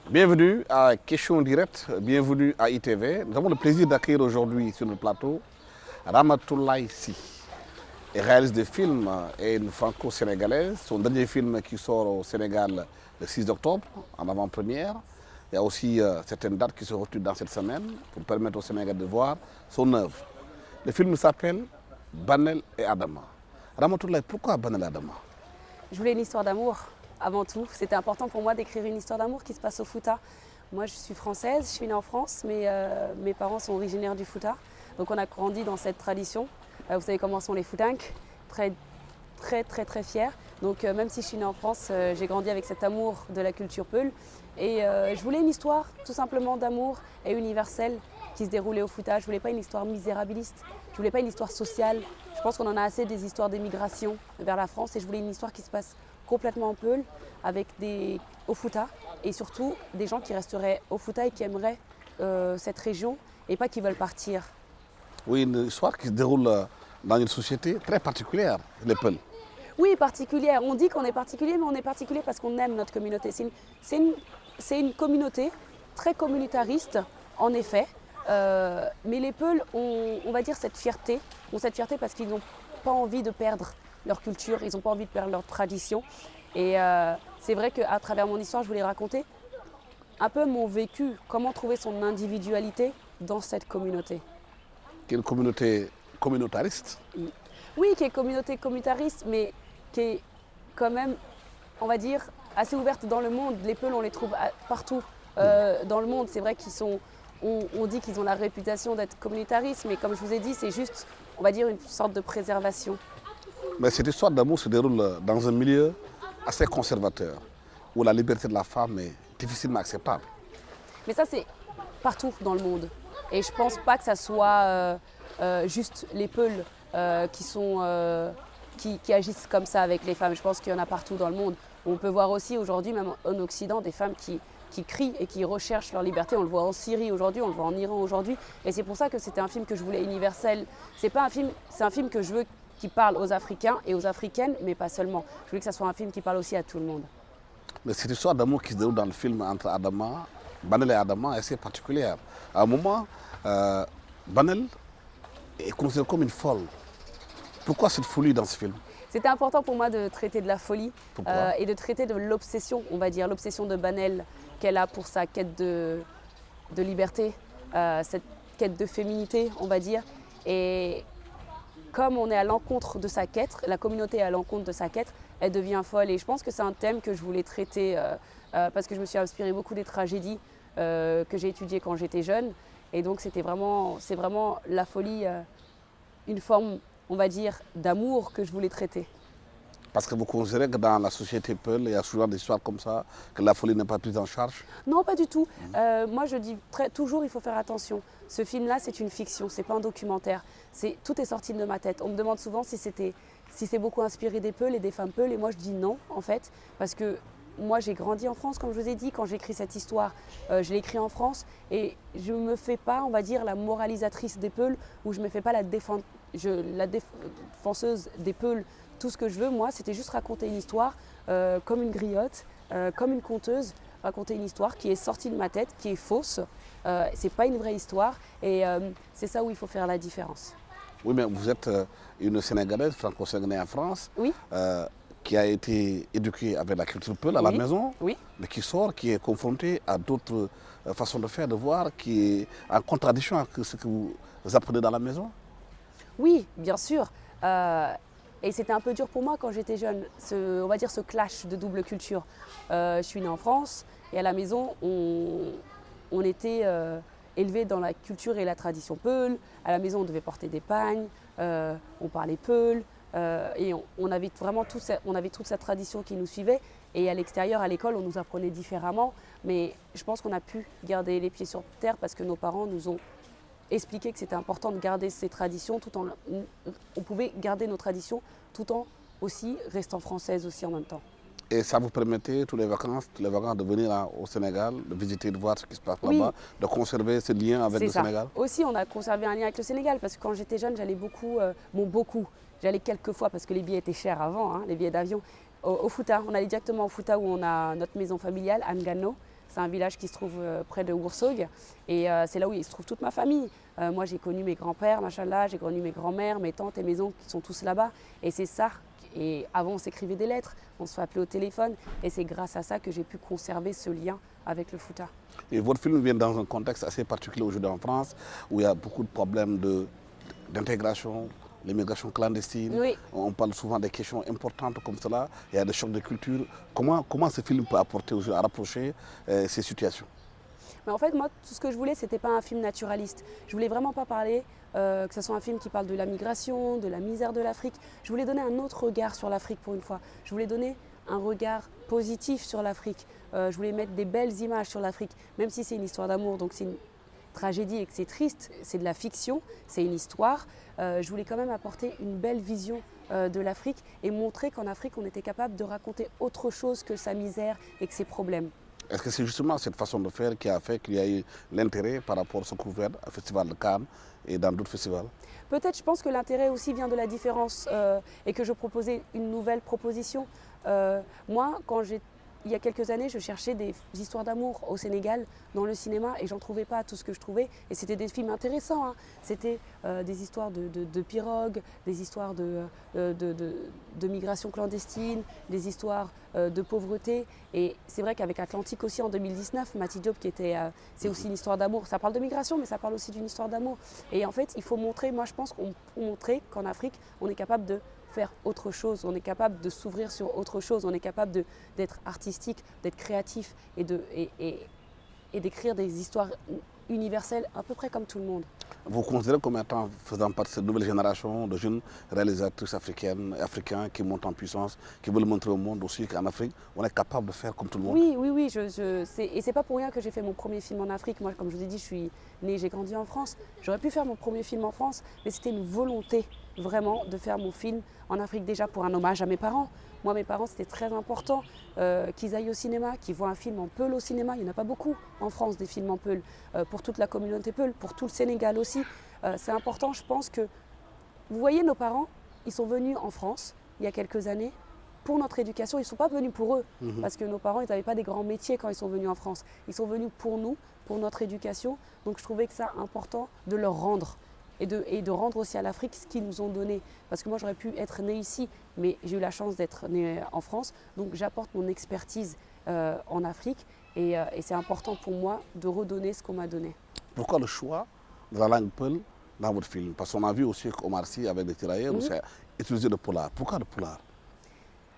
Bienvenue à Question Directe, bienvenue à ITV. Nous avons le plaisir d'accueillir aujourd'hui sur le plateau Ramatoulaye Sy. Elle réalise des films et une franco-sénégalaise. Son dernier film qui sort au Sénégal le 6 octobre, en avant-première. Il y a aussi certaines dates qui se retrouvent dans cette semaine pour permettre au Sénégal de voir son œuvre. Le film s'appelle Banel et Adama. Ramatoulaye, pourquoi Banel et Adama? Je voulais une histoire d'amour. Avant tout, c'était important pour moi d'écrire une histoire d'amour qui se passe au Fouta. Moi, je suis française, je suis née en France, mais mes parents sont originaires du Fouta. Donc on a grandi dans cette tradition. Vous savez comment sont les Foutanques, très fiers. Donc même si je suis née en France, j'ai grandi avec cet amour de la culture Peul. Et je voulais une histoire tout simplement d'amour et universelle qui se déroulait au Fouta. Je voulais pas une histoire misérabiliste, je voulais pas une histoire sociale. Je pense qu'on en a assez des histoires d'émigration vers la France et je voulais une histoire qui se passe complètement en Peul, avec au Fouta, et surtout des gens qui resteraient au Fouta et qui aimeraient cette région et pas qui veulent partir. Oui, une histoire qui se déroule dans une société très particulière, les Peuls. Oui, particulière. On dit qu'on est particulier, mais on est particulier parce qu'on aime notre communauté. C'est une communauté très communautariste, en effet. Mais les Peuls ont, on va dire, cette fierté parce qu'ils n'ont pas envie de perdre leur culture, ils n'ont pas envie de perdre leur tradition. Et c'est vrai qu'à travers mon histoire, je voulais raconter un peu mon vécu, comment trouver son individualité dans cette communauté. Qui est une communauté communautariste. Oui, qui est communauté communautariste, mais qui est quand même, on va dire, assez ouverte dans le monde. Les Peuls, on les trouve partout dans le monde. C'est vrai qu'ils sont, on dit qu'ils ont la réputation d'être communautaristes, mais comme je vous ai dit, c'est juste, on va dire, une sorte de préservation. Mais cette histoire d'amour se déroule dans un milieu assez conservateur, où la liberté de la femme est difficilement acceptable. Mais ça, c'est partout dans le monde. Et je ne pense pas que ça soit juste les Peuls qui agissent comme ça avec les femmes. Je pense qu'il y en a partout dans le monde. On peut voir aussi aujourd'hui, même en Occident, des femmes qui crient et qui recherchent leur liberté. On le voit en Syrie aujourd'hui, on le voit en Iran aujourd'hui. Et c'est pour ça que c'était un film que je voulais universel. C'est un film que je veux qui parle aux Africains et aux Africaines, mais pas seulement. Je voulais que ça soit un film qui parle aussi à tout le monde. Mais cette histoire d'amour qui se déroule dans le film entre Banel et Adama est assez particulière. À un moment, Banel est considérée comme une folle. Pourquoi cette folie dans ce film? C'était important pour moi de traiter de la folie et de traiter de l'obsession, on va dire, l'obsession de Banel qu'elle a pour sa quête de liberté, cette quête de féminité, on va dire. Et comme on est à l'encontre de sa quête, la communauté est à l'encontre de sa quête, elle devient folle. Et je pense que c'est un thème que je voulais traiter parce que je me suis inspirée beaucoup des tragédies que j'ai étudiées quand j'étais jeune. Et donc c'est vraiment la folie, une forme, on va dire, d'amour que je voulais traiter. Parce que vous considérez que dans la société Peul, il y a souvent des histoires comme ça, que la folie n'est pas prise en charge? Non, pas du tout. Moi, je dis toujours, il faut faire attention. Ce film-là, c'est une fiction, c'est pas un documentaire. Tout est sorti de ma tête. On me demande souvent si c'est beaucoup inspiré des Peuls et des femmes Peuls, et moi, je dis non, en fait, parce que moi, j'ai grandi en France, comme je vous ai dit. Quand j'écris cette histoire, je l'ai écrit en France, et je ne me fais pas, on va dire, la moralisatrice des Peuls, ou je ne me fais pas la défenseuse des Peuls. Tout ce que je veux, moi, c'était juste raconter une histoire comme une griotte, comme une conteuse, raconter une histoire qui est sortie de ma tête, qui est fausse. C'est pas une vraie histoire et c'est ça où il faut faire la différence. Oui, mais vous êtes une Sénégalaise, franco-sénégalaise en France, Oui. Qui a été éduquée avec la culture Peul à la maison, oui. Mais qui sort, qui est confrontée à d'autres façons de faire, de voir, qui est en contradiction avec ce que vous apprenez dans la maison? Oui, bien sûr. Et c'était un peu dur pour moi quand j'étais jeune, on va dire ce clash de double culture. Je suis née en France et à la maison, on était élevés dans la culture et la tradition Peul. À la maison, on devait porter des pagnes, on parlait Peul. Et on avait vraiment on avait toute cette tradition qui nous suivait. Et à l'extérieur, à l'école, on nous apprenait différemment. Mais je pense qu'on a pu garder les pieds sur terre parce que nos parents nous ont expliqué que c'était important de garder ces traditions on pouvait garder nos traditions tout en aussi restant française aussi en même temps. Et ça vous permettait, toutes les vacances, de venir au Sénégal, de visiter, de voir ce qui se passe Oui. là-bas, de conserver ce lien avec le Sénégal? Aussi, on a conservé un lien avec le Sénégal parce que quand j'étais jeune, j'allais beaucoup, j'allais quelques fois parce que les billets étaient chers avant, hein, les billets d'avion, au Fouta. On allait directement au Fouta où on a notre maison familiale, Angano. C'est un village qui se trouve près de Ourossogui et c'est là où il se trouve toute ma famille. Moi, j'ai connu mes grands-pères, machallah, j'ai connu mes grands-mères, mes tantes et mes oncles qui sont tous là-bas. Et c'est ça. Et avant, on s'écrivait des lettres, on se fait appeler au téléphone. Et c'est grâce à ça que j'ai pu conserver ce lien avec le Fouta. Et votre film vient dans un contexte assez particulier aujourd'hui en France, où il y a beaucoup de problèmes d'intégration, l'immigration clandestine. Oui. On parle souvent des questions importantes comme cela. Il y a des chocs de culture. Comment ce film peut apporter aujourd'hui à rapprocher ces situations? Mais en fait, moi, tout ce que je voulais, c'était pas un film naturaliste. Je voulais vraiment pas parler que ce soit un film qui parle de la migration, de la misère de l'Afrique. Je voulais donner un autre regard sur l'Afrique pour une fois. Je voulais donner un regard positif sur l'Afrique. Je voulais mettre des belles images sur l'Afrique, même si c'est une histoire d'amour, donc c'est une tragédie et que c'est triste, c'est de la fiction, c'est une histoire. Je voulais quand même apporter une belle vision de l'Afrique et montrer qu'en Afrique, on était capable de raconter autre chose que sa misère et que ses problèmes. Est-ce que c'est justement cette façon de faire qui a fait qu'il y a eu l'intérêt par rapport à ce couvert au Festival de Cannes et dans d'autres festivals? Peut-être, je pense que l'intérêt aussi vient de la différence et que je proposais une nouvelle proposition. Moi, il y a quelques années, je cherchais des histoires d'amour au Sénégal dans le cinéma et j'en trouvais pas tout ce que je trouvais. Et c'était des films intéressants, hein. C'était des histoires de pirogues, des histoires de migration clandestine, des histoires de pauvreté. Et c'est vrai qu'avec Atlantique aussi en 2019, Mati Diop, c'est aussi une histoire d'amour. Ça parle de migration, mais ça parle aussi d'une histoire d'amour. Et en fait, il faut montrer, moi je pense qu'on peut montrer qu'en Afrique, on est capable de faire autre chose, on est capable de s'ouvrir sur autre chose, on est capable d'être artistique, d'être créatif et d'écrire des histoires universelles à peu près comme tout le monde. Vous considérez comme étant faisant partie de cette nouvelle génération de jeunes réalisatrices africaines et africains qui montent en puissance, qui veulent montrer au monde aussi qu'en Afrique, on est capable de faire comme tout le monde? Oui, et c'est pas pour rien que j'ai fait mon premier film en Afrique. Moi, comme je vous ai dit, je suis née, j'ai grandi en France. J'aurais pu faire mon premier film en France, mais c'était une volonté vraiment de faire mon film en Afrique déjà pour un hommage à mes parents. Moi, mes parents, c'était très important qu'ils aillent au cinéma, qu'ils voient un film en Peul au cinéma. Il n'y en a pas beaucoup en France, des films en Peul. Pour toute la communauté Peul, pour tout le Sénégal aussi. C'est important, je pense que... Vous voyez, nos parents, ils sont venus en France il y a quelques années pour notre éducation. Ils ne sont pas venus pour eux, parce que nos parents, ils n'avaient pas des grands métiers quand ils sont venus en France. Ils sont venus pour nous, pour notre éducation. Donc je trouvais que c'est important de leur rendre. Et de rendre aussi à l'Afrique ce qu'ils nous ont donné. Parce que moi, j'aurais pu être née ici, mais j'ai eu la chance d'être née en France. Donc j'apporte mon expertise en Afrique et c'est important pour moi de redonner ce qu'on m'a donné. Pourquoi le choix de la langue Peul dans votre film? Parce qu'on a vu aussi qu'Omar Sy avec des tirailleurs, où c'est utilisé le polar. Pourquoi le polar?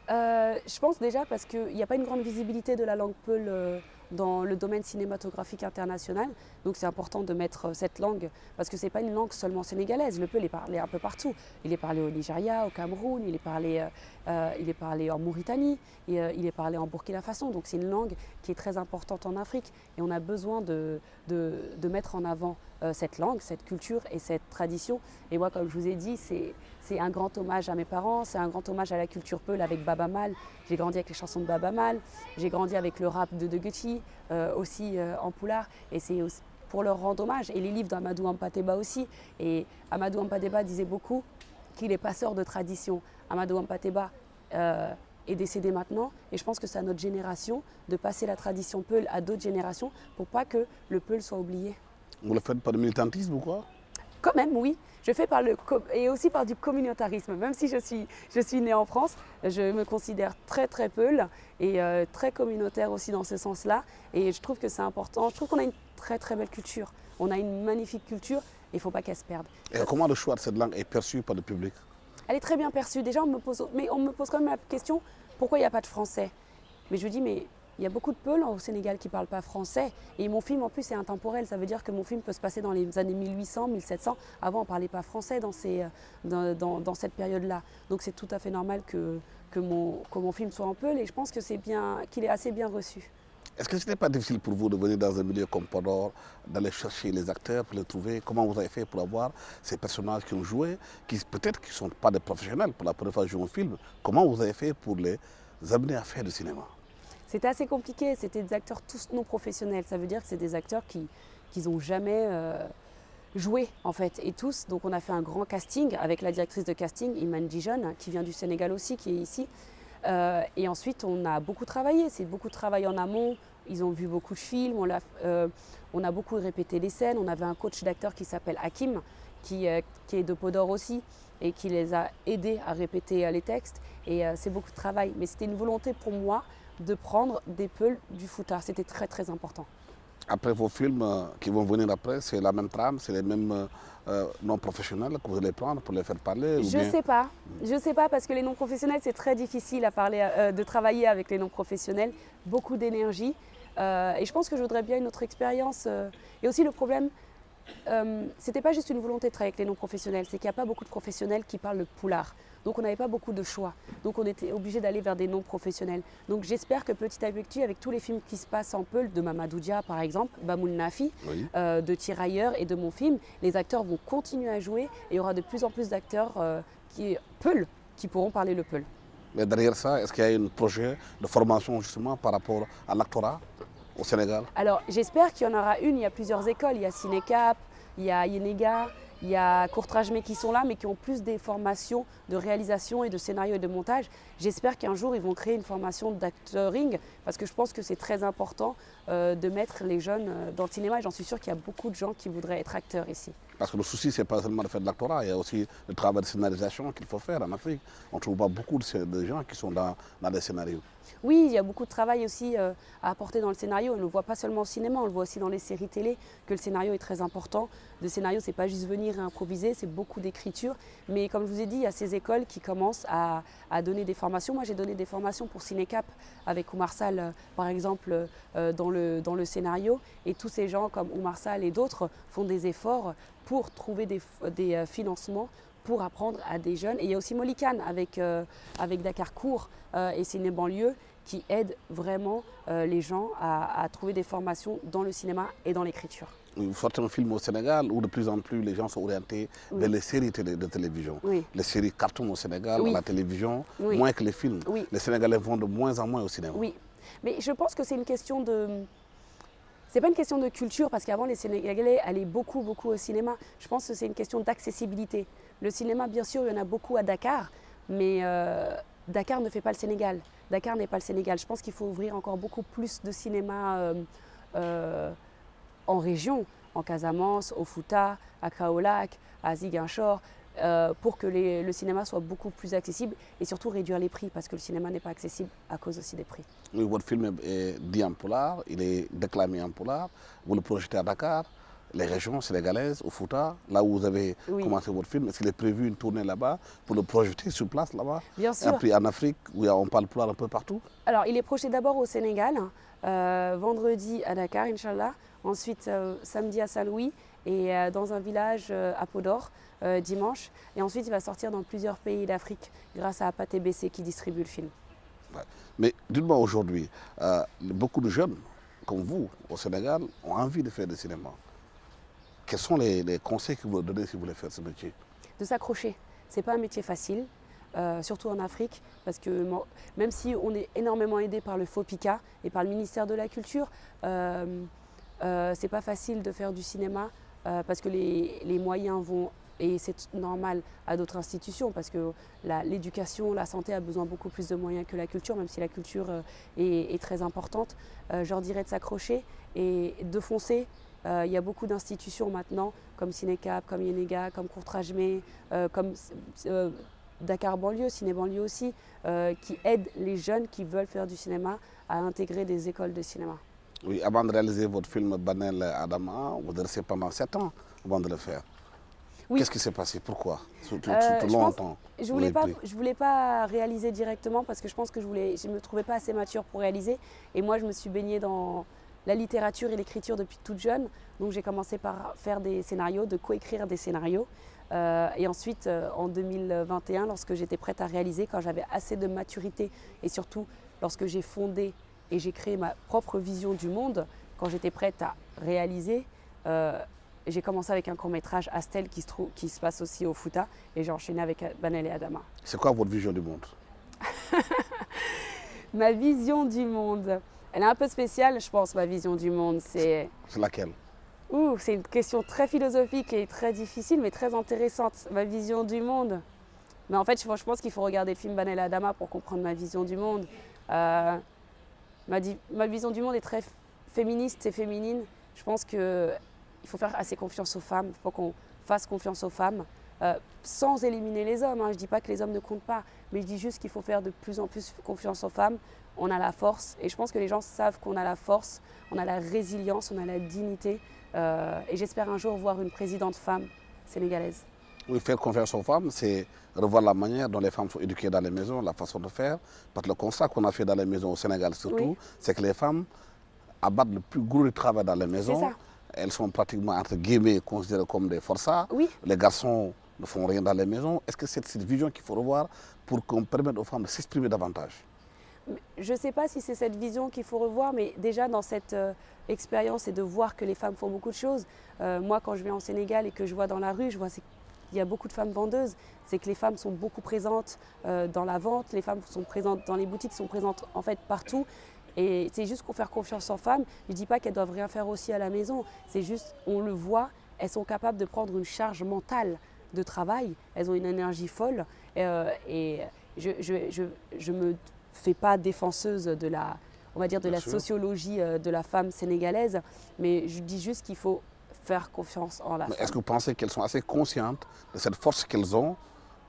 Je pense déjà parce qu'il n'y a pas une grande visibilité de la langue Peul dans le domaine cinématographique international. Donc c'est important de mettre cette langue, parce que ce n'est pas une langue seulement sénégalaise. Le Peul est parlé un peu partout. Il est parlé au Nigeria, au Cameroun, il est parlé en Mauritanie, il est parlé en Burkina Faso. Donc c'est une langue qui est très importante en Afrique. Et on a besoin de mettre en avant cette langue, cette culture et cette tradition. Et moi, comme je vous ai dit, c'est un grand hommage à mes parents, c'est un grand hommage à la culture Peul avec Baba Mal. J'ai grandi avec les chansons de Baba Mal, j'ai grandi avec le rap de Gucci, aussi en Pulaar. Et c'est aussi pour leur rendre hommage. Et les livres d'Amadou Hampâté-Bâ aussi. Et Amadou Hampâté-Bâ disait beaucoup qu'il est passeur de tradition. Amadou Hampâté-Bâ est décédé maintenant. Et je pense que c'est à notre génération de passer la tradition Peul à d'autres générations pour pas que le Peul soit oublié. Vous le faites par le militantisme ou quoi? Quand même, oui. Je fais et aussi par du communautarisme. Même si je suis née en France, je me considère très très Peul et très communautaire aussi dans ce sens-là. Et je trouve que c'est important. Je trouve qu'on a une très très belle culture. On a une magnifique culture et il ne faut pas qu'elle se perde. Et comment le choix de cette langue est perçu par le public? Elle est très bien perçue. Déjà, on me pose quand même la question, pourquoi il n'y a pas de français? Mais je dis, mais Il y a beaucoup de Peuls au Sénégal qui ne parlent pas français. Et mon film, en plus, est intemporel. Ça veut dire que mon film peut se passer dans les années 1800, 1700. Avant, on ne parlait pas français dans cette période-là. Donc c'est tout à fait normal que mon film soit en Peul. Et je pense que qu'il est assez bien reçu. Est-ce que ce n'est pas difficile pour vous de venir dans un milieu comme Podor, d'aller chercher les acteurs pour les trouver? Comment vous avez fait pour avoir ces personnages qui ont joué, qui peut-être qui ne sont pas des professionnels pour la première fois jouer un film? Comment vous avez fait pour les amener à faire du cinéma? C'était assez compliqué, c'était des acteurs tous non professionnels. Ça veut dire que c'est des acteurs qui n'ont jamais joué en fait. Et tous, donc on a fait un grand casting avec la directrice de casting, Iman Dijon, qui vient du Sénégal aussi, qui est ici. Et ensuite on a beaucoup travaillé, c'est beaucoup de travail en amont. Ils ont vu beaucoup de films, on a beaucoup répété les scènes. On avait un coach d'acteurs qui s'appelle Hakim, qui est de Podor aussi, et qui les a aidés à répéter les textes. Et c'est beaucoup de travail. Mais c'était une volonté pour moi de prendre des Peuls du Fouta. C'était très très important. Après vos films qui vont venir après, c'est la même trame, c'est les mêmes non-professionnels que vous allez prendre pour les faire parler? Je ne sais pas. Je ne sais pas parce que les non-professionnels, c'est très difficile à parler, de travailler avec les non-professionnels. Beaucoup d'énergie. Et je pense que je voudrais bien une autre expérience. Et aussi le problème, c'était pas juste une volonté de travailler avec les non-professionnels, c'est qu'il n'y a pas beaucoup de professionnels qui parlent le poulard. Donc on n'avait pas beaucoup de choix. Donc on était obligé d'aller vers des non-professionnels. Donc j'espère que petit à petit, avec tous les films qui se passent en Peul, de Mamadou Dia par exemple, Bamoun Nafi, Oui. de Tirailleurs et de mon film, les acteurs vont continuer à jouer et il y aura de plus en plus d'acteurs Peul qui pourront parler le Peul. Mais derrière ça, est-ce qu'il y a un projet de formation justement par rapport à l'actorat au Sénégal? Alors j'espère qu'il y en aura une, il y a plusieurs écoles, il y a Cinécap, il y a Yenega, il y a Courtrajmé qui sont là mais qui ont plus des formations de réalisation et de scénario et de montage. J'espère qu'un jour ils vont créer une formation d'acteuring parce que je pense que c'est très important de mettre les jeunes dans le cinéma et j'en suis sûre qu'il y a beaucoup de gens qui voudraient être acteurs ici. Parce que le souci, ce n'est pas seulement de faire de l'actorat, il y a aussi le travail de scénarisation qu'il faut faire en Afrique. On ne trouve pas beaucoup de gens qui sont dans les scénarios. Oui, il y a beaucoup de travail aussi à apporter dans le scénario. On ne le voit pas seulement au cinéma, on le voit aussi dans les séries télé, que le scénario est très important. Le scénario, ce n'est pas juste venir et improviser, c'est beaucoup d'écriture. Mais comme je vous ai dit, il y a ces écoles qui commencent à donner des formations. Moi, j'ai donné des formations pour Cinécap avec Oumar Sall, par exemple, dans le scénario. Et tous ces gens comme Oumar Sall et d'autres font des efforts pour trouver des financements pour apprendre à des jeunes. Et il y a aussi Molikan avec Dakar Court et Ciné Banlieue qui aident vraiment les gens à trouver des formations dans le cinéma et dans l'écriture. Vous sortez un film au Sénégal où de plus en plus les gens sont orientés vers les séries de télévision. Oui. Les séries cartoon au Sénégal, Oui. à la télévision, Oui. moins que les films. Oui. Les Sénégalais vont de moins en moins au cinéma. Oui, mais je pense que c'est une question de... C'est pas une question de culture parce qu'avant les Sénégalais allaient beaucoup au cinéma. Je pense que c'est une question d'accessibilité. Le cinéma, bien sûr, il y en a beaucoup à Dakar, mais Dakar ne fait pas le Sénégal. Dakar n'est pas le Sénégal. Je pense qu'il faut ouvrir encore beaucoup plus de cinéma en région, en Casamance, au Fouta, à Kaolack, à Ziguinchor, pour que le cinéma soit beaucoup plus accessible et surtout réduire les prix parce que le cinéma n'est pas accessible à cause aussi des prix. Oui, votre film est dit en polar, il est déclamé en polar, vous le projetez à Dakar, les régions sénégalaises, au Fouta, là où vous avez commencé votre film. Est-ce qu'il est prévu une tournée là-bas pour le projeter sur place là-bas? Bien sûr. Et après en Afrique, où on parle polar un peu partout? Alors, il est projeté d'abord au Sénégal, vendredi à Dakar, Inch'Allah, ensuite samedi à Saint-Louis et dans un village à Podor dimanche. Et ensuite, il va sortir dans plusieurs pays d'Afrique grâce à APATBC qui distribue le film. Ouais. Mais dites-moi aujourd'hui, beaucoup de jeunes comme vous au Sénégal ont envie de faire du cinéma. Quels sont les conseils que vous leur donnez si vous voulez faire ce métier? De s'accrocher. Ce n'est pas un métier facile, surtout en Afrique, parce que même si on est énormément aidé par le FOPICA et par le ministère de la Culture, c'est pas facile de faire du cinéma parce que les moyens vont, et c'est normal, à d'autres institutions parce que l'éducation, la santé a besoin beaucoup plus de moyens que la culture, même si la culture est très importante. Je leur dirais de s'accrocher et de foncer. Il y a beaucoup d'institutions maintenant, comme Cinécap, comme Yenega, comme Courtrajmé, comme Dakar Banlieue, Ciné Banlieue aussi, qui aident les jeunes qui veulent faire du cinéma à intégrer des écoles de cinéma. Oui, avant de réaliser votre film Banel Adama, vous avez resté pendant 7 ans avant de le faire. Oui. Qu'est-ce qui s'est passé? Pourquoi? Tout Je pense- longtemps. je voulais pas réaliser directement parce que je pense que je me trouvais pas assez mature pour réaliser. Et moi, je me suis baignée dans la littérature et l'écriture depuis toute jeune. Donc j'ai commencé par faire des scénarios, de coécrire des scénarios. Et ensuite, en 2021, lorsque j'étais prête à réaliser, quand j'avais assez de maturité et surtout lorsque j'ai fondé et j'ai créé ma propre vision du monde, quand j'étais prête à réaliser, j'ai commencé avec un court-métrage Astel qui se passe aussi au Fouta et j'ai enchaîné avec Banel et Adama. C'est quoi votre vision du monde? Ma vision du monde, elle est un peu spéciale, je pense, ma vision du monde. C'est laquelle? C'est une question très philosophique et très difficile, mais très intéressante. Ma vision du monde. Mais en fait, je pense qu'il faut regarder le film Banel et Adama pour comprendre ma vision du monde. Ma vision du monde est très féministe et féminine. Je pense qu'il faut faire assez confiance aux femmes. Il faut qu'on fasse confiance aux femmes, sans éliminer les hommes. Je ne dis pas que les hommes ne comptent pas, mais je dis juste qu'il faut faire de plus en plus confiance aux femmes. On a la force, et je pense que les gens savent qu'on a la force, on a la résilience, on a la dignité. Et j'espère un jour voir une présidente femme sénégalaise. Oui, faire confiance aux femmes, c'est revoir la manière dont les femmes sont éduquées dans les maisons, la façon de faire. Parce que le constat qu'on a fait dans les maisons au Sénégal surtout, c'est que les femmes abattent le plus gros du travail dans les maisons. C'est ça. Elles sont pratiquement, entre guillemets, considérées comme des forçats. Oui. Les garçons ne font rien dans les maisons. Est-ce que c'est cette vision qu'il faut revoir pour qu'on permette aux femmes de s'exprimer davantage? Je ne sais pas si c'est cette vision qu'il faut revoir, mais déjà dans cette expérience et de voir que les femmes font beaucoup de choses. Moi, quand je vais en Sénégal et que je vois dans la rue, je vois qu'il y a beaucoup de femmes vendeuses. C'est que les femmes sont beaucoup présentes dans la vente, les femmes sont présentes dans les boutiques, sont présentes en fait partout. Et c'est juste pour faire confiance aux femmes. Je ne dis pas qu'elles doivent rien faire aussi à la maison. C'est juste, on le voit, elles sont capables de prendre une charge mentale de travail. Elles ont une énergie folle. Et je me fais pas défenseuse de la, on va dire, de la sociologie de la femme sénégalaise, mais je dis juste qu'il faut faire confiance en la femme. Est-ce que vous pensez qu'elles sont assez conscientes de cette force qu'elles ont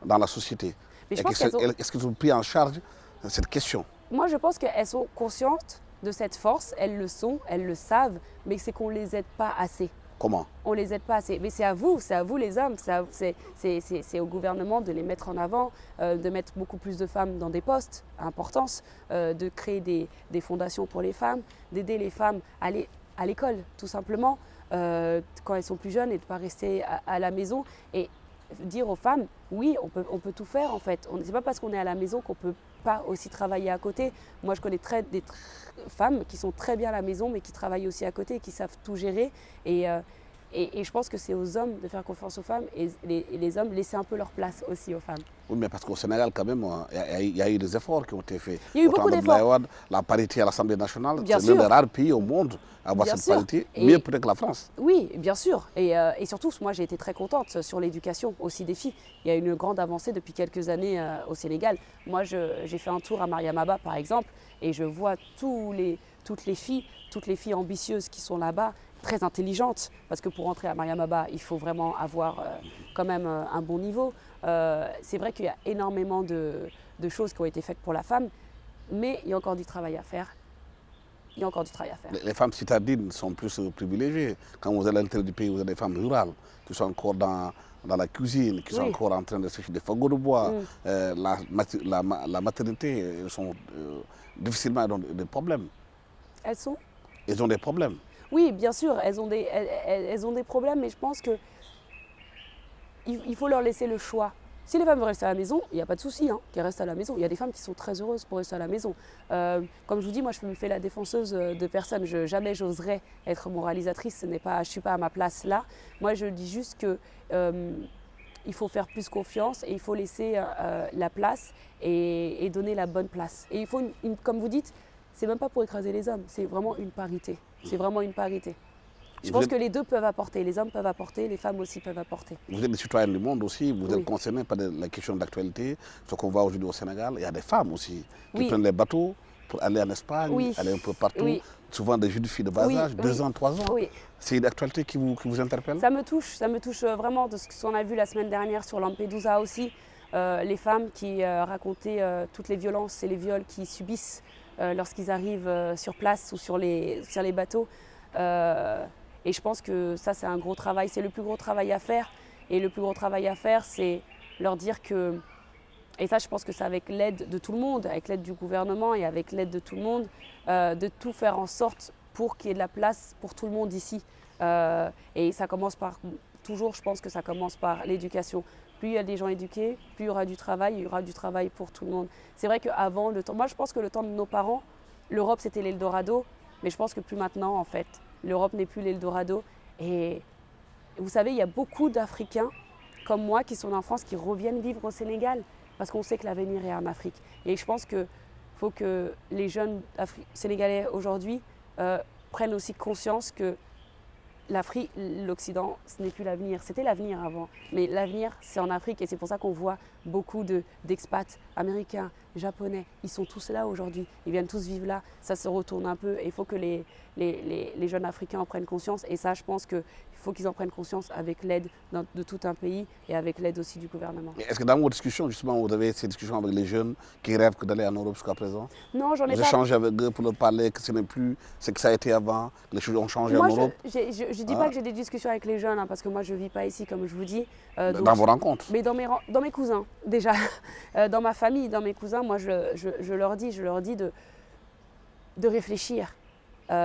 dans la société? Est-ce qu'elles ont pris en charge cette question? Moi, je pense qu'elles sont conscientes de cette force, elles le sont, elles le savent, mais c'est qu'on ne les aide pas assez. Comment? On ne les aide pas assez. Mais c'est à vous les hommes, c'est au gouvernement de les mettre en avant, de mettre beaucoup plus de femmes dans des postes à importance, de créer des fondations pour les femmes, d'aider les femmes à aller à l'école, tout simplement, quand elles sont plus jeunes et de ne pas rester à la maison. Et dire aux femmes, oui, on peut tout faire en fait. Ce n'est pas parce qu'on est à la maison qu'on ne peut pas aussi travailler à côté. Moi, je connais des femmes qui sont très bien à la maison, mais qui travaillent aussi à côté, qui savent tout gérer. Et je pense que c'est aux hommes de faire confiance aux femmes et les hommes laisser un peu leur place aussi aux femmes. Oui, mais parce qu'au Sénégal, quand même, il y a eu des efforts qui ont été faits. Il y a eu beaucoup d'efforts. La parité à l'Assemblée nationale, Bien c'est sûr. l'un des rares pays au monde à avoir Bien cette sûr. parité, Et- mieux peut-être que la France. Oui, bien sûr. Et surtout, moi, j'ai été très contente sur l'éducation aussi des filles. Il y a une grande avancée depuis quelques années au Sénégal. Moi, j'ai fait un tour à Mariamaba, par exemple, et je vois toutes les filles ambitieuses qui sont là-bas, très intelligentes, parce que pour entrer à Mariamaba, il faut vraiment avoir quand même un bon niveau. C'est vrai qu'il y a énormément de choses qui ont été faites pour la femme, mais il y a encore du travail à faire. Il y a encore du travail à faire. Les femmes citadines sont plus privilégiées. Quand vous allez à l'intérieur du pays, vous avez des femmes rurales qui sont encore dans la cuisine, qui sont Oui. encore en train de chercher des fagots de bois. La maternité, elles sont difficilement elles ont des problèmes. Elles sont Elles ont des problèmes. Oui, bien sûr, elles ont des problèmes, mais je pense que il faut leur laisser le choix. Si les femmes veulent rester à la maison, il n'y a pas de souci, qu'elles restent à la maison. Il y a des femmes qui sont très heureuses pour rester à la maison. Comme je vous dis, moi, je me fais la défenseuse de personne. Jamais j'oserais être moralisatrice. Je ne suis pas à ma place là. Moi, je dis juste que il faut faire plus confiance et il faut laisser la place et donner la bonne place. Et il faut, comme vous dites, c'est même pas pour écraser les hommes, c'est vraiment une parité. C'est vraiment une parité. Je pense que les deux peuvent apporter, les hommes peuvent apporter, les femmes aussi peuvent apporter. Vous êtes des citoyens du monde aussi, vous Oui. êtes concernés par la question d'actualité, ce qu'on voit aujourd'hui au Sénégal. Il y a des femmes aussi qui Oui. prennent les bateaux pour aller en Espagne, Oui. aller un peu partout. Oui. Souvent des jeunes filles de bas Oui, âge, 2 oui. ans, 3 ans. Oui. C'est une actualité qui vous interpelle? Ça me touche vraiment de ce qu'on a vu la semaine dernière sur Lampedusa aussi. Les femmes qui racontaient toutes les violences et les viols qu'ils subissent lorsqu'ils arrivent sur place ou sur les bateaux. Et je pense que ça, c'est un gros travail, c'est le plus gros travail à faire. Et le plus gros travail à faire, c'est leur dire que, et ça je pense que c'est avec l'aide de tout le monde, avec l'aide du gouvernement et avec l'aide de tout le monde, de tout faire en sorte pour qu'il y ait de la place pour tout le monde ici. Et ça commence par, toujours je pense que ça commence par l'éducation. Plus il y a des gens éduqués, plus il y aura du travail pour tout le monde. C'est vrai qu'avant, moi je pense que le temps de nos parents, l'Europe c'était l'Eldorado, mais je pense que plus maintenant en fait. L'Europe n'est plus l'Eldorado. Et vous savez, il y a beaucoup d'Africains comme moi qui sont en France qui reviennent vivre au Sénégal parce qu'on sait que l'avenir est en Afrique. Et je pense qu'il faut que les jeunes Sénégalais aujourd'hui prennent aussi conscience que l'Afrique, l'Occident, ce n'est plus l'avenir. C'était l'avenir avant, mais l'avenir, c'est en Afrique. Et c'est pour ça qu'on voit beaucoup d'expats américains, japonais. Ils sont tous là aujourd'hui. Ils viennent tous vivre là. Ça se retourne un peu. Et il faut que les jeunes Africains en prennent conscience. Et ça, je pense qu'il faut qu'ils en prennent conscience avec l'aide de tout un pays et avec l'aide aussi du gouvernement. Est-ce que dans vos discussions, justement, vous avez ces discussions avec les jeunes qui rêvent d'aller en Europe jusqu'à présent? Non, j'en ai vous pas. échangez avec eux pour leur parler que ce n'est plus ce que ça a été avant, que les choses ont changé Moi, en Europe? Je ne dis pas que j'ai des discussions avec les jeunes, parce que moi, je ne vis pas ici, comme je vous dis. Dans vos rencontres? Mais dans mes cousins, déjà. Dans ma famille, dans mes cousins, moi, je leur dis de réfléchir.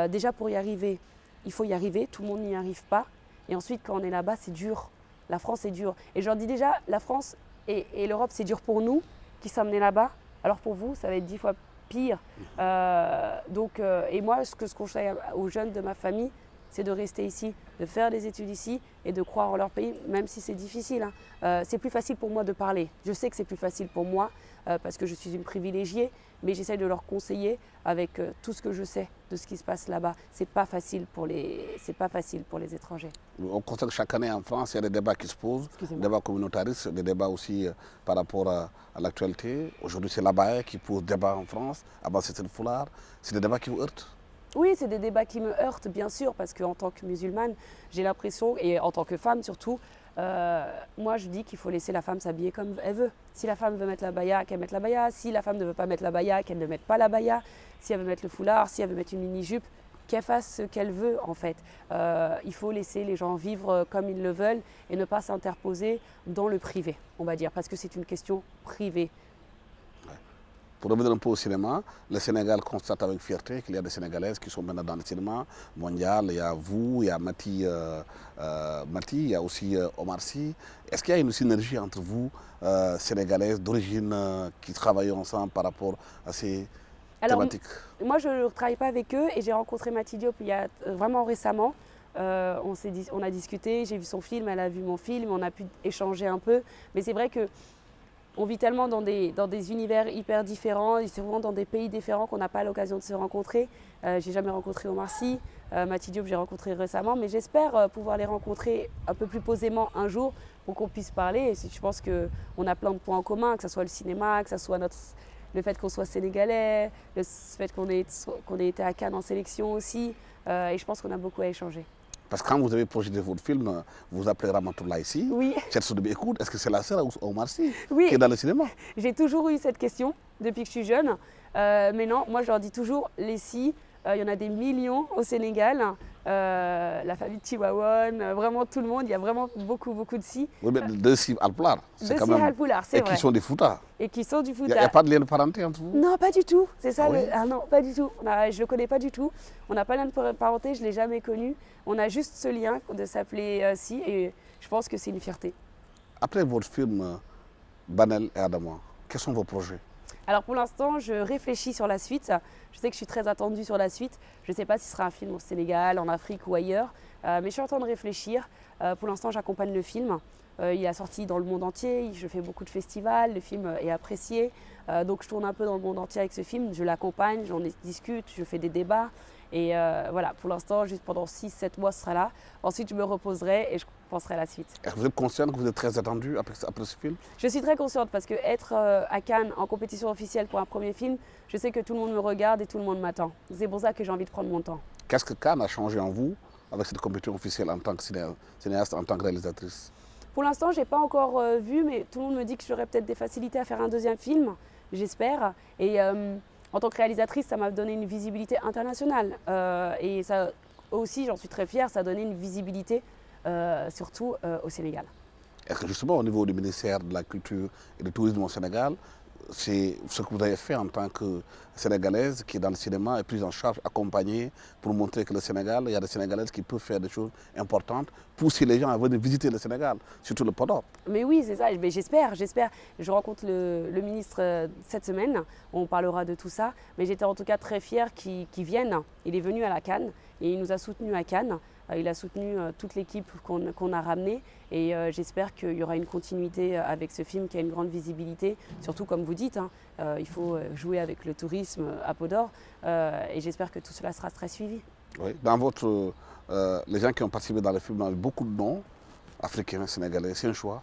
Déjà, pour y arriver, il faut y arriver. Tout le monde n'y arrive pas. Et ensuite, quand on est là-bas, c'est dur. La France est dure. Et je leur dis déjà, la France et l'Europe, c'est dur pour nous qui sommes nés là-bas. Alors pour vous, ça va être 10 fois pire. Et moi, ce que je conseille aux jeunes de ma famille, c'est de rester ici, de faire des études ici et de croire en leur pays, même si c'est difficile. C'est plus facile pour moi de parler. Je sais que c'est plus facile pour moi parce que je suis une privilégiée, mais j'essaie de leur conseiller avec tout ce que je sais de ce qui se passe là-bas. C'est pas facile pour les étrangers. On constate que chaque année en France, il y a des débats qui se posent, des débats communautaristes, des débats aussi par rapport à l'actualité. Aujourd'hui, c'est l'abaya qui pose débat en France. Avant, c'était le foulard. C'est des débats qui vous heurtent? Oui, c'est des débats qui me heurtent, bien sûr, parce qu'en tant que musulmane, j'ai l'impression, et en tant que femme surtout, moi je dis qu'il faut laisser la femme s'habiller comme elle veut. Si la femme veut mettre la baya, qu'elle mette la baya. Si la femme ne veut pas mettre la baya, qu'elle ne mette pas la baya. Si elle veut mettre le foulard, si elle veut mettre une mini-jupe, qu'elle fasse ce qu'elle veut en fait. Il faut laisser les gens vivre comme ils le veulent et ne pas s'interposer dans le privé, on va dire, parce que c'est une question privée. Pour revenir un peu au cinéma, le Sénégal constate avec fierté qu'il y a des Sénégalaises qui sont maintenant dans le cinéma mondial. Il y a vous, il y a Mati, il y a aussi Omar Sy. Est-ce qu'il y a une synergie entre vous, Sénégalaises d'origine, qui travaillent ensemble par rapport à ces thématiques? Moi, je ne travaille pas avec eux et j'ai rencontré Mati Diop il y a vraiment récemment. On a discuté, j'ai vu son film, elle a vu mon film, on a pu échanger un peu. Mais c'est vrai que on vit tellement dans des univers hyper différents, et souvent dans des pays différents qu'on n'a pas l'occasion de se rencontrer. J'ai jamais rencontré Omar Sy, Mati Diop j'ai rencontré récemment, mais j'espère pouvoir les rencontrer un peu plus posément un jour pour qu'on puisse parler. Et je pense qu'on a plein de points en commun, que ce soit le cinéma, que ce soit le fait qu'on soit sénégalais, le fait qu'on ait été à Cannes en sélection aussi. Et je pense qu'on a beaucoup à échanger. Parce que quand vous avez projeté votre film, vous appelez Ramatoulaye ici. Oui. Est-ce que c'est la sœur Omar Sy oui. qui est dans le cinéma? J'ai toujours eu cette question depuis que je suis jeune. Mais non, moi je leur dis toujours, les Sy, il y en a des millions au Sénégal. La famille de Tivaouane, vraiment tout le monde, il y a vraiment beaucoup de Sy. Oui, mais deux Sy Alpulaar, c'est quand même... Alpulaar, c'est vrai. Et qui sont des Fouta. Et qui sont du Fouta. Il n'y a pas de lien de parenté entre vous? Non, pas du tout. C'est ça. Oui. Ah non, pas du tout. Je ne le connais pas du tout. On n'a pas de lien de parenté, je ne l'ai jamais connu. On a juste ce lien de s'appeler Sy et je pense que c'est une fierté. Après votre film Banel et Adama, quels sont vos projets? Alors pour l'instant, je réfléchis sur la suite. Je sais que je suis très attendue sur la suite. Je ne sais pas si ce sera un film au Sénégal, en Afrique ou ailleurs. Mais je suis en train de réfléchir. Pour l'instant, j'accompagne le film. Il est sorti dans le monde entier. Je fais beaucoup de festivals. Le film est apprécié. Donc je tourne un peu dans le monde entier avec ce film. Je l'accompagne, j'en discute, je fais des débats. Et voilà, pour l'instant, juste pendant 6-7 mois, ce sera là. Ensuite, je me reposerai et je penserai à la suite. Est-ce que vous êtes consciente que vous êtes très attendue après ce film? Je suis très consciente parce qu'être à Cannes en compétition officielle pour un premier film, je sais que tout le monde me regarde et tout le monde m'attend. C'est pour ça que j'ai envie de prendre mon temps. Qu'est-ce que Cannes a changé en vous avec cette compétition officielle en tant que cinéaste, en tant que réalisatrice? Pour l'instant, je n'ai pas encore vu, mais tout le monde me dit que j'aurais peut-être des facilités à faire un deuxième film, j'espère. Et en tant que réalisatrice, ça m'a donné une visibilité internationale. Et ça aussi, j'en suis très fière, ça a donné une visibilité surtout au Sénégal. Est-ce que justement au niveau du ministère de la Culture et du Tourisme au Sénégal, c'est ce que vous avez fait en tant que Sénégalaise qui est dans le cinéma est prise en charge, accompagnée pour montrer que le Sénégal, il y a des Sénégalaises qui peuvent faire des choses importantes, pousser les gens à venir visiter le Sénégal, surtout le Podor. Mais oui, c'est ça. Mais j'espère. Je rencontre le ministre cette semaine. On parlera de tout ça. Mais j'étais en tout cas très fière qu'il vienne. Il est venu à la Cannes et il nous a soutenus à Cannes. Il a soutenu toute l'équipe qu'on a ramenée et j'espère qu'il y aura une continuité avec ce film qui a une grande visibilité. Surtout comme vous dites, il faut jouer avec le tourisme à Podor et j'espère que tout cela sera très suivi. Oui. Les gens qui ont participé dans le film ont eu beaucoup de noms africains, sénégalais. C'est un choix.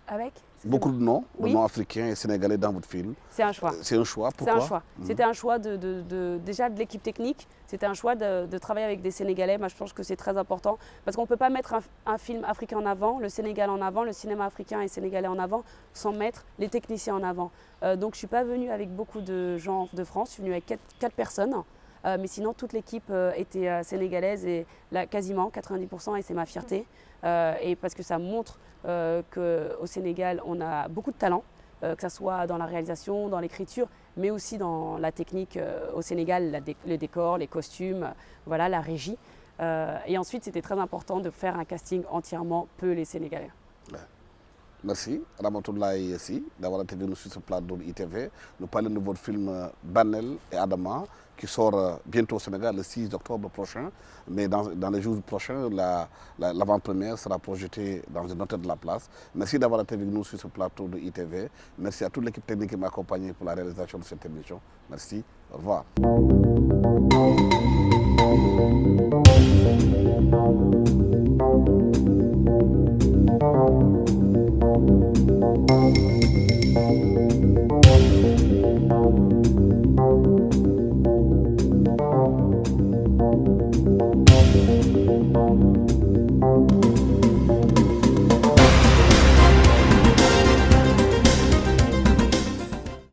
Avec Beaucoup de noms, Oui. de noms africains et sénégalais dans votre film. C'est un choix. C'est un choix. Pourquoi? C'est un choix. C'était un choix déjà de l'équipe technique. C'était un choix de travailler avec des Sénégalais. Moi, je pense que c'est très important parce qu'on ne peut pas mettre un film africain en avant, le Sénégal en avant, le cinéma africain et sénégalais en avant, sans mettre les techniciens en avant. Donc, je ne suis pas venue avec beaucoup de gens de France. Je suis venue avec 4 personnes. Mais sinon, toute l'équipe était sénégalaise et là, quasiment 90% et c'est ma fierté. Et parce que ça montre qu'au Sénégal, on a beaucoup de talent, que ce soit dans la réalisation, dans l'écriture, mais aussi dans la technique au Sénégal, les décors, les costumes, voilà, la régie. Et ensuite, c'était très important de faire un casting entièrement peu les Sénégalais. Ouais. Merci, Ramatoulaye Sy, d'avoir été venu sur ce plateau de ITV. Nous parlons de votre film Banel et Adama, qui sort bientôt au Sénégal le 6 octobre prochain. Mais dans les jours prochains, l'avant-première sera projetée dans un hôtel de la place. Merci d'avoir été avec nous sur ce plateau de ITV. Merci à toute l'équipe technique qui m'a accompagné pour la réalisation de cette émission. Merci, au revoir. Thank you.